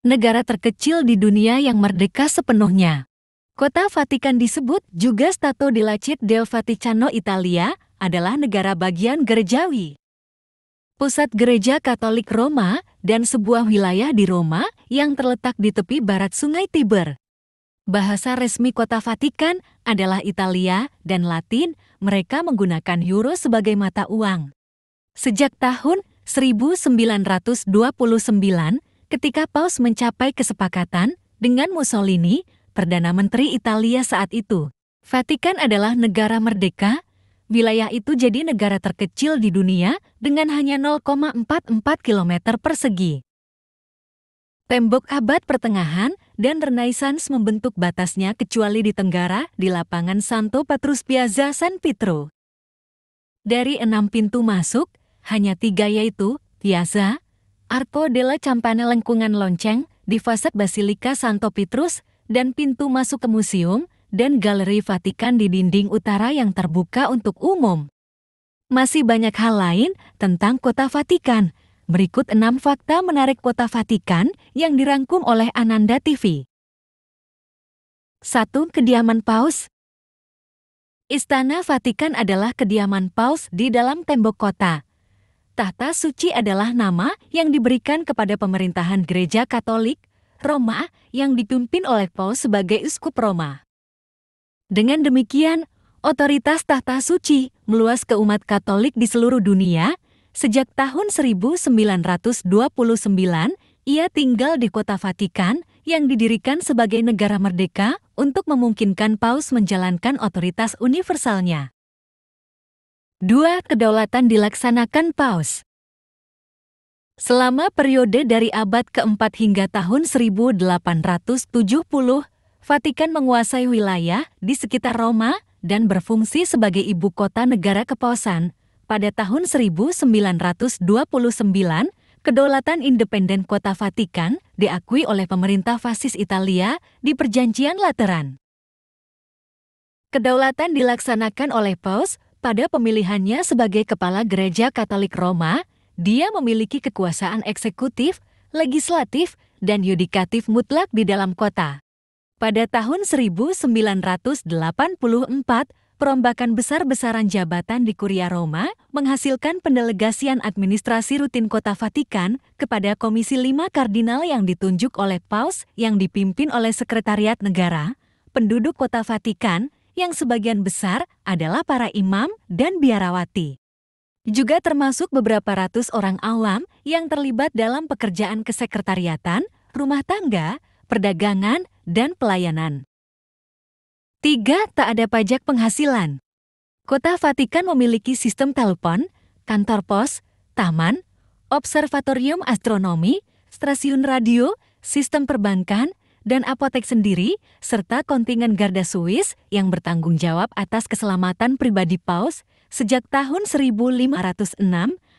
negara terkecil di dunia yang merdeka sepenuhnya. Kota Vatikan disebut juga Stato della Città del Vaticano Italia, adalah negara bagian gerejawi. Pusat Gereja Katolik Roma dan sebuah wilayah di Roma yang terletak di tepi barat Sungai Tiber. Bahasa resmi Kota Vatikan adalah Italia dan Latin, mereka menggunakan euro sebagai mata uang. Sejak tahun 1929, ketika Paus mencapai kesepakatan dengan Mussolini, Perdana Menteri Italia saat itu, Vatikan adalah negara merdeka. Wilayah itu jadi negara terkecil di dunia dengan hanya 0,44 km persegi. Tembok abad pertengahan dan Renaissance membentuk batasnya kecuali di tenggara di lapangan Santo Petrus Piazza San Pietro. Dari 6 pintu masuk, hanya 3 yaitu Piazza, Arco della Campana lengkungan lonceng di fasad Basilika Santo Petrus, dan pintu masuk ke museum dan galeri Vatikan di dinding utara yang terbuka untuk umum. Masih banyak hal lain tentang Kota Vatikan. Berikut 6 fakta menarik Kota Vatikan yang dirangkum oleh Ananda TV. 1. Kediaman Paus. Istana Vatikan adalah kediaman Paus di dalam tembok kota. Tahta suci adalah nama yang diberikan kepada pemerintahan Gereja Katolik Roma yang dipimpin oleh Paus sebagai Uskup Roma. Dengan demikian, otoritas tahta suci meluas ke umat Katolik di seluruh dunia. Sejak tahun 1929, ia tinggal di Kota Vatikan yang didirikan sebagai negara merdeka untuk memungkinkan Paus menjalankan otoritas universalnya. 2. Kedaulatan dilaksanakan Paus. Selama periode dari abad keempat hingga tahun 1870, Vatikan menguasai wilayah di sekitar Roma dan berfungsi sebagai ibu kota negara kepausan. Pada tahun 1929, kedaulatan independen Kota Vatikan diakui oleh pemerintah fasis Italia di Perjanjian Lateran. Kedaulatan dilaksanakan oleh Paus pada pemilihannya sebagai Kepala Gereja Katolik Roma. Dia memiliki kekuasaan eksekutif, legislatif, dan yudikatif mutlak di dalam kota. Pada tahun 1984, perombakan besar-besaran jabatan di Kuria Roma menghasilkan pendelegasian administrasi rutin Kota Vatikan kepada Komisi 5 Kardinal yang ditunjuk oleh Paus yang dipimpin oleh Sekretariat Negara, penduduk Kota Vatikan yang sebagian besar adalah para imam dan biarawati. Juga termasuk beberapa ratus orang awam yang terlibat dalam pekerjaan kesekretariatan, rumah tangga, perdagangan, dan pelayanan. 3. Tak ada pajak penghasilan. Kota Vatikan memiliki sistem telepon, kantor pos, taman, observatorium astronomi, stasiun radio, sistem perbankan, dan apotek sendiri, serta kontingen Garda Swiss yang bertanggung jawab atas keselamatan pribadi Paus. Sejak tahun 1506,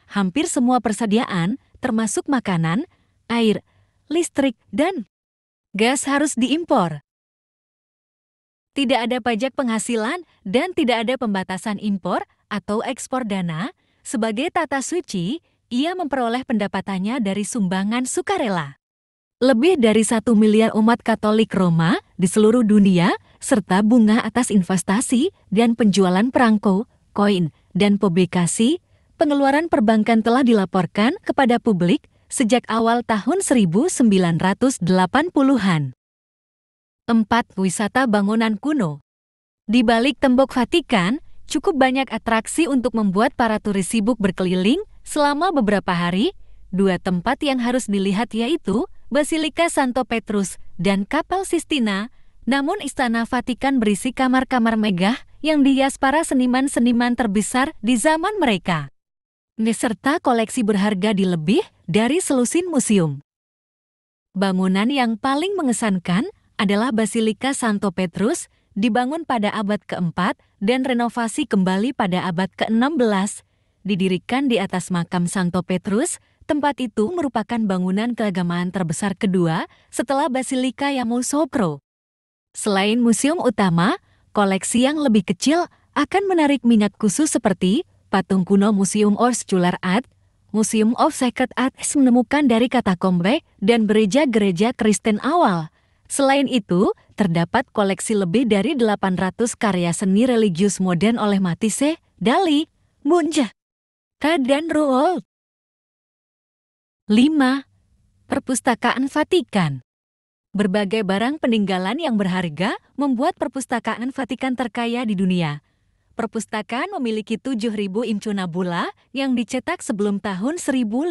hampir semua persediaan, termasuk makanan, air, listrik, dan gas harus diimpor. Tidak ada pajak penghasilan dan tidak ada pembatasan impor atau ekspor dana. Sebagai tata suci, ia memperoleh pendapatannya dari sumbangan sukarela. Lebih dari 1 miliar umat Katolik Roma di seluruh dunia, serta bunga atas investasi dan penjualan perangko, koin, dan publikasi, pengeluaran perbankan telah dilaporkan kepada publik sejak awal tahun 1980-an. 4. Wisata bangunan kuno. Di balik tembok Vatikan, cukup banyak atraksi untuk membuat para turis sibuk berkeliling selama beberapa hari. 2 tempat yang harus dilihat yaitu Basilika Santo Petrus dan Kapel Sistina. Namun Istana Vatikan berisi kamar-kamar megah yang dihias para seniman-seniman terbesar di zaman mereka, beserta koleksi berharga di lebih dari selusin museum. Bangunan yang paling mengesankan adalah Basilika Santo Petrus, dibangun pada abad keempat dan renovasi kembali pada abad ke-16. Didirikan di atas makam Santo Petrus, tempat itu merupakan bangunan keagamaan terbesar kedua setelah Basilika Yamoussoukro. Selain museum utama, koleksi yang lebih kecil akan menarik minat khusus seperti patung kuno Museum Ors Chular Art, Museum of Sacred Arts menemukan dari katakombe dan gereja-gereja Kristen awal. Selain itu, terdapat koleksi lebih dari 800 karya seni religius modern oleh Matisse, Dali, Munch, dan Rouault. 5. Perpustakaan Vatikan. Berbagai barang peninggalan yang berharga membuat Perpustakaan Vatikan terkaya di dunia. Perpustakaan memiliki 7.000 incunabula yang dicetak sebelum tahun 1501,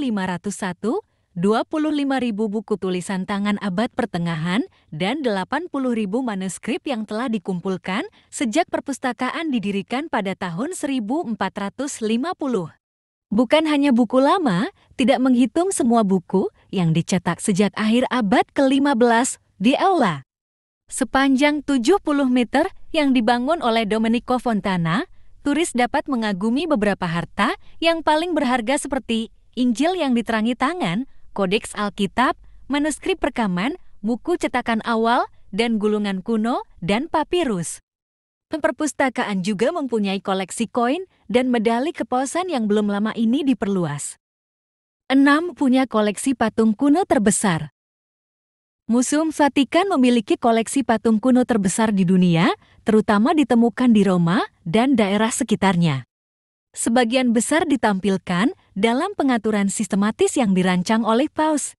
25.000 buku tulisan tangan abad pertengahan, dan 80.000 manuskrip yang telah dikumpulkan sejak perpustakaan didirikan pada tahun 1450. Bukan hanya buku lama, tidak menghitung semua buku yang dicetak sejak akhir abad ke-15 di aula. Sepanjang 70 meter yang dibangun oleh Domenico Fontana, turis dapat mengagumi beberapa harta yang paling berharga seperti Injil yang diterangi tangan, kodeks Alkitab, manuskrip rekaman, buku cetakan awal, dan gulungan kuno dan papirus. Perpustakaan juga mempunyai koleksi koin dan medali keposan yang belum lama ini diperluas. 6. Punya koleksi patung kuno terbesar. Museum Vatikan memiliki koleksi patung kuno terbesar di dunia, terutama ditemukan di Roma dan daerah sekitarnya. Sebagian besar ditampilkan dalam pengaturan sistematis yang dirancang oleh Paus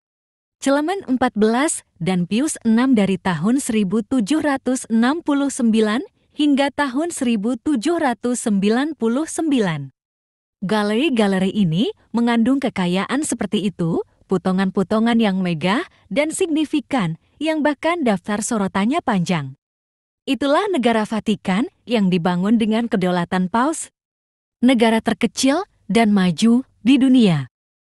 Clement XIV dan Pius VI dari tahun 1769 hingga tahun 1799. Galeri-galeri ini mengandung kekayaan seperti itu, potongan-potongan yang megah dan signifikan yang bahkan daftar sorotannya panjang. Itulah negara Vatikan yang dibangun dengan kedaulatan Paus, negara terkecil dan maju di dunia.